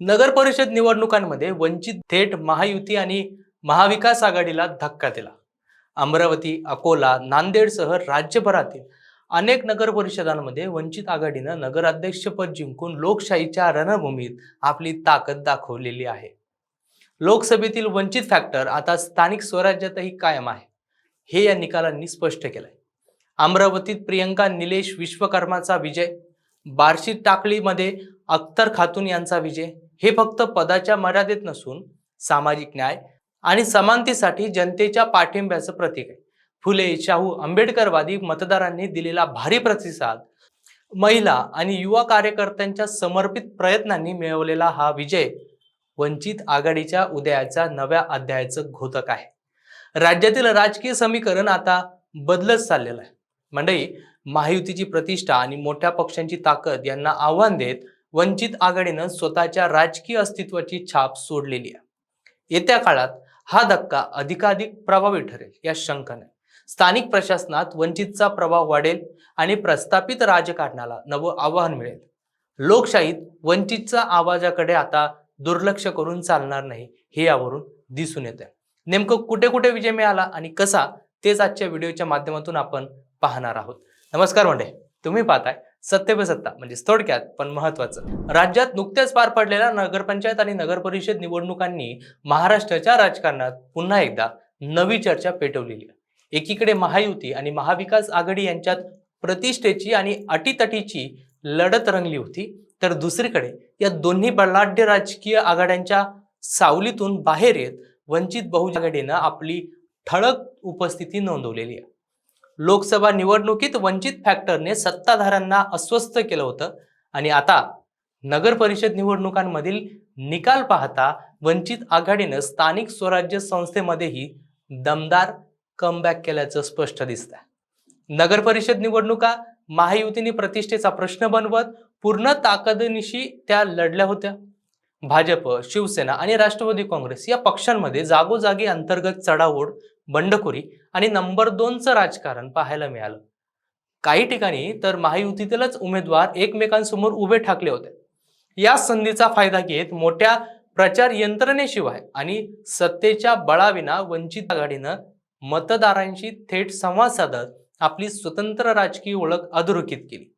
नगर परिषद निवडणुकांमध्ये वंचित थेट महायुती आणि महाविकास आघाडीला धक्का दिला। अमरावती, अकोला, नांदेडसह राज्यभरातील अनेक नगर परिषदांमध्ये वंचित आघाडीनं नगराध्यक्षपद जिंकून लोकशाहीच्या रणभूमीत आपली ताकद दाखवलेली आहे। लोकसभेतील वंचित फॅक्टर आता स्थानिक स्वराज्यातही कायम आहे, हे या निकालांनी स्पष्ट केलंय। अमरावतीत प्रियंका निलेश विश्वकर्माचा विजय, बार्शी टाकळीमध्ये अख्तर खातून यांचा विजय हे फक्त पदाच्या मर्यादेत नसून सामाजिक न्याय आणि समानतेसाठी जनतेच्या पाठिंब्याचं प्रतीक आहे। फुले शाहू आंबेडकरवादी मतदारांनी दिलेला भारी प्रतिसाद, महिला आणि युवा कार्यकर्त्यांच्या समर्पित प्रयत्नांनी मिळवलेला हा विजय वंचित आघाडीच्या उदयाच्या नव्या अध्यायाचं घोतक आहे। राज्यातील राजकीय समीकरण आता बदलत चाललेलं आहे। मंडळी, महायुतीची प्रतिष्ठा आणि मोठ्या पक्षांची ताकद यांना आव्हान देत वंचित आघाडीनं स्वतःच्या राजकीय अस्तित्वाची छाप सोडलेली आहे। येत्या काळात हा धक्का अधिकाधिक प्रभावी ठरेल या शंका नाही। स्थानिक प्रशासनात वंचितचा प्रभाव वाढेल आणि प्रस्थापित राजकारणाला नवं आव्हान मिळेल। लोकशाहीत वंचितच्या आवाजाकडे आता दुर्लक्ष करून चालणार नाही, हे यावरून दिसून येते। नेमकं कुठे कुठे विजय मिळाला आणि कसा, तेच आजच्या व्हिडिओच्या माध्यमातून आपण पाहणार आहोत। नमस्कार मंडळी, तुम्ही पाहताय सत्य पे सत्ता, म्हणजे थोडक्यात पण महत्त्वाचं। राज्यात नुकत्याच पार पडलेल्या नगरपंचायत आणि नगर परिषद निवडणुकांनी महाराष्ट्राच्या राजकारणात पुन्हा एकदा नवी चर्चा पेटवलेली आहे। एकीकडे महायुती आणि महाविकास आघाडी यांच्यात प्रतिष्ठेची आणि अटीतटीची लढत रंगली होती, तर दुसरीकडे या दोन्ही बलाढ्य राजकीय आघाड्यांच्या सावलीतून बाहेर येत वंचित बहुजन आघाडीनं आपली ठळक उपस्थिती नोंदवलेली आहे। लोकसभा निवडणुकीत वंचित फॅक्टरने सत्ताधाऱ्यांना अस्वस्थ केलं होतं आणि आता नगर परिषद निवडणुकांमधील निकाल पाहता वंचित आघाडीनं स्थानिक स्वराज्य संस्थेमध्येही दमदार कमबॅक केल्याचं स्पष्ट दिसतंय। नगर परिषद निवडणुका महायुतीने प्रतिष्ठेचा प्रश्न बनवत पूर्ण ताकदीनिशी त्या लढल्या होत्या। भाजप, शिवसेना आणि राष्ट्रवादी काँग्रेस या पक्षांमध्ये जागोजागी अंतर्गत चढाओढ, बंडखोरी आणि नंबर 2चं राजकारण पाहायला मिळालं। काही ठिकाणी तर महायुतीतीलच उमेदवार एकमेकांसमोर उभे ठाकले होते। या संधीचा फायदा घेत मोठ्या प्रचार यंत्रणेशिवाय आणि सत्तेच्या बळाविना वंचित आघाडीनं मतदारांशी थेट संवाद साधत आपली स्वतंत्र राजकीय ओळख अधोरेखित केली।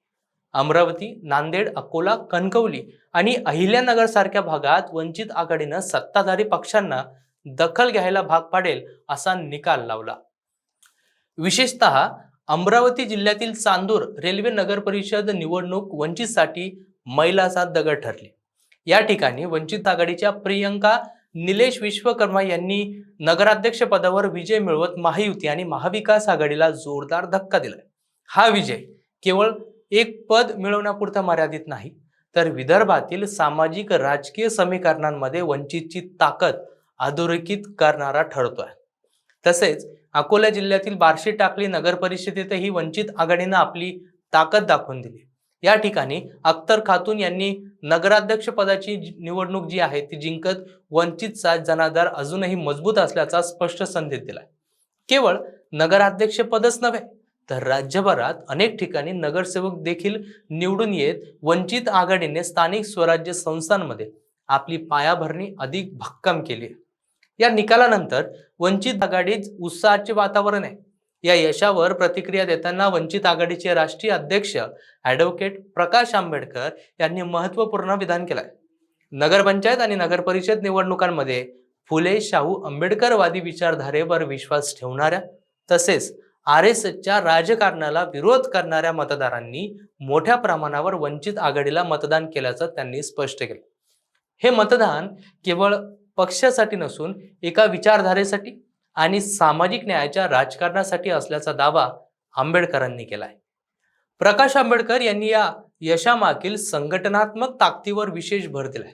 अमरावती, नांदेड, अकोला, कणकवली आणि अहिल्यानगर सारख्या भागात वंचित आघाडीनं सत्ताधारी पक्षांना दखल घ्यायला भाग पाडेल असा निकाल लावला। विशेषतः अमरावती जिल्ह्यातील चांदूर रेल्वे नगर परिषद निवडणूक वंचितसाठी मैलाचा दगड ठरली। या ठिकाणी वंचित आघाडीच्या प्रियंका निलेश विश्वकर्मा यांनी नगराध्यक्ष पदावर विजय मिळवत महायुती आणि महाविकास आघाडीला जोरदार धक्का दिलाय। हा विजय केवळ एक पद मिळवण्यापुरता मर्यादित नाही, तर विदर्भातील सामाजिक राजकीय समीकरणांमध्ये वंचितची ताकद अधोरेखित करणारा ठरतोय। तसेच अकोला जिल्ह्यातील बार्शी टाकळी नगर परिषदेतही वंचित आघाडीनं आपली ताकद दाखवून दिली। या ठिकाणी अख्तर खातून यांनी नगराध्यक्ष पदाची निवडणूक जी आहे ती जिंकत वंचितचा जनाधार अजूनही मजबूत असल्याचा स्पष्ट संदेश दिलाय। केवळ नगराध्यक्ष पदच नव्हे, तर राज्यभरात अनेक ठिकाणी नगरसेवक देखील निवडून येत वंचित आघाडीने स्थानिक स्वराज्य संस्थांमध्ये आपली पायाभरणी अधिक भक्कम केली। या निकालानंतर वंचित आघाडीत उत्साहाचे वातावरण आहे। या यशावर प्रतिक्रिया देताना वंचित आघाडीचे राष्ट्रीय अध्यक्ष ॲडव्होकेट प्रकाश आंबेडकर यांनी महत्त्वपूर्ण विधान केलंय। नगरपंचायत आणि नगर परिषद निवडणुकांमध्ये फुले शाहू आंबेडकरवादी विचारधारेवर विश्वास ठेवणाऱ्या तसेच RSSच्या राजकारणाला विरोध करणाऱ्या मतदारांनी मोठ्या प्रमाणावर वंचित आघाडीला मतदान केल्याचं त्यांनी स्पष्ट केलं। हे मतदान केवळ पक्षासाठी नसून एका विचारधारेसाठी आणि सामाजिक न्यायाच्या राजकारणासाठी असल्याचा दावा आंबेडकरांनी केलाय। प्रकाश आंबेडकर यांनी या यशामागील संघटनात्मक ताकदीवर विशेष भर दिलाय।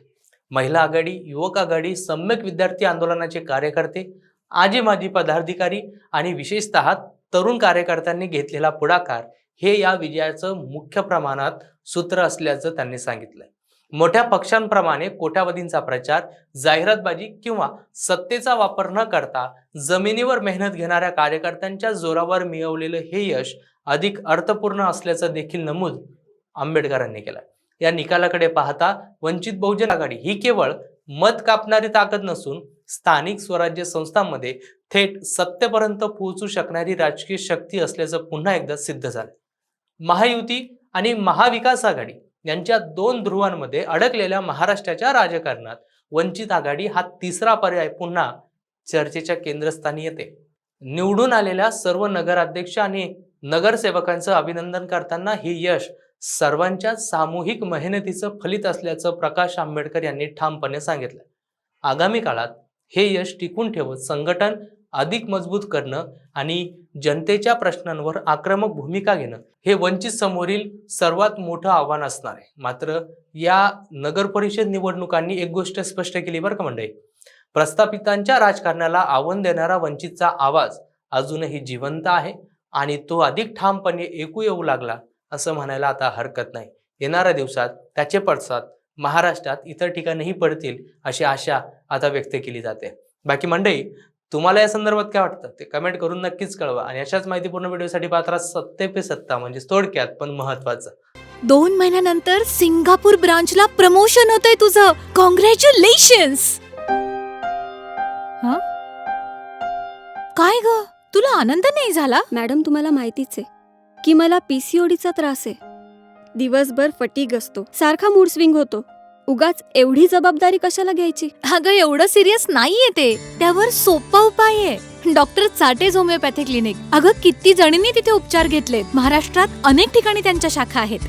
महिला आघाडी, युवक आघाडी, सम्यक विद्यार्थी आंदोलनाचे कार्यकर्ते, आजी माजी पदाधिकारी आणि विशेषतः तरुण कार्यकर्त्यांनी घेतलेला पुढाकार हे या विजयाचं मुख्य प्रमाणात सूत्र असल्याचं त्यांनी सांगितलंय। मोठ्या पक्षांप्रमाणे कोट्यावधींचा प्रचार, जाहिरातबाजी किंवा सत्तेचा वापर न करता जमिनीवर मेहनत घेणाऱ्या कार्यकर्त्यांच्या जोरावर मिळवलेलं हे यश अधिक अर्थपूर्ण असल्याचं देखील नमूद आंबेडकरांनी केलं। या निकालाकडे पाहता वंचित बहुजन आघाडी ही केवळ मत कापणारी ताकद नसून स्थानिक स्वराज्य संस्थांमध्ये थेट सत्तेपर्यंत पोहोचू शकणारी राजकीय शक्ती असल्याचं पुन्हा एकदा सिद्ध झालं. महायुती आणि महाविकास आघाडी यांच्या दोन ध्रुवांमध्ये अडकलेल्या महाराष्ट्राच्या राजकारणात वंचित आघाडी हा तिसरा पर्याय पुन्हा चर्चेच्या केंद्रस्थानी येते. निवडून आलेल्या सर्व नगराध्यक्ष आणि नगरसेवकांचं अभिनंदन करताना हे यश सर्वांच्या सामूहिक मेहनतीचं फलित असल्याचं प्रकाश आंबेडकर यांनी ठामपणे सांगितलं. आगामी काळात हे यश टिकून ठेवत संघटन अधिक मजबूत करणं आणि जनतेच्या प्रश्नांवर आक्रमक भूमिका घेणं हे वंचित समोरील सर्वात मोठं आव्हान असणार आहे. मात्र या नगर परिषद निवडणुकांनी एक गोष्ट स्पष्ट केली बरं का मंडळी, प्रस्थापितांच्या राजकारणाला आव्हान देणारा वंचितचा आवाज अजूनही जिवंत आहे आणि तो अधिक ठामपणे ऐकू येऊ लागला असं म्हणायला आता हरकत नाही. येणाऱ्या दिवसात त्याचे पडसाद महाराष्ट्रात इतर ठिकाणीही पडतील अशी आशा आता व्यक्त केली जाते. बाकी मंडळी, तुम्हाला या संदर्भात काय वाटतं ते कमेंट करून नक्कीच कळवा आणि अशाच माहितीपूर्ण व्हिडिओसाठी पाहत राहा सत्ते पे सत्ता, म्हणजे थोडक्यात पण महत्वाचं. 2 महिन्यानंतर सिंगापूर ब्रांचला प्रमोशन होतंय तुझं. कॉंग्रॅच्युलेशन्स. काय ग, तुला आनंद नाही झाला? मॅडम, तुम्हाला माहितीच आहे की मला पीसीओडीचा त्रास आहे. दिवसभर फटीग असतो, सारखा मूड स्विंग होतो. उगाच एवढी जबाबदारी कशाला घ्यायची? अगं, एवढं सिरियस नाहीये ते. त्यावर सोपा उपाय आहे, डॉक्टर चाटेज होमिओपॅथी क्लिनिक. अगं, किती जणींनी तिथे उपचार घेतलेत. महाराष्ट्रात अनेक ठिकाणी त्यांच्या शाखा आहेत.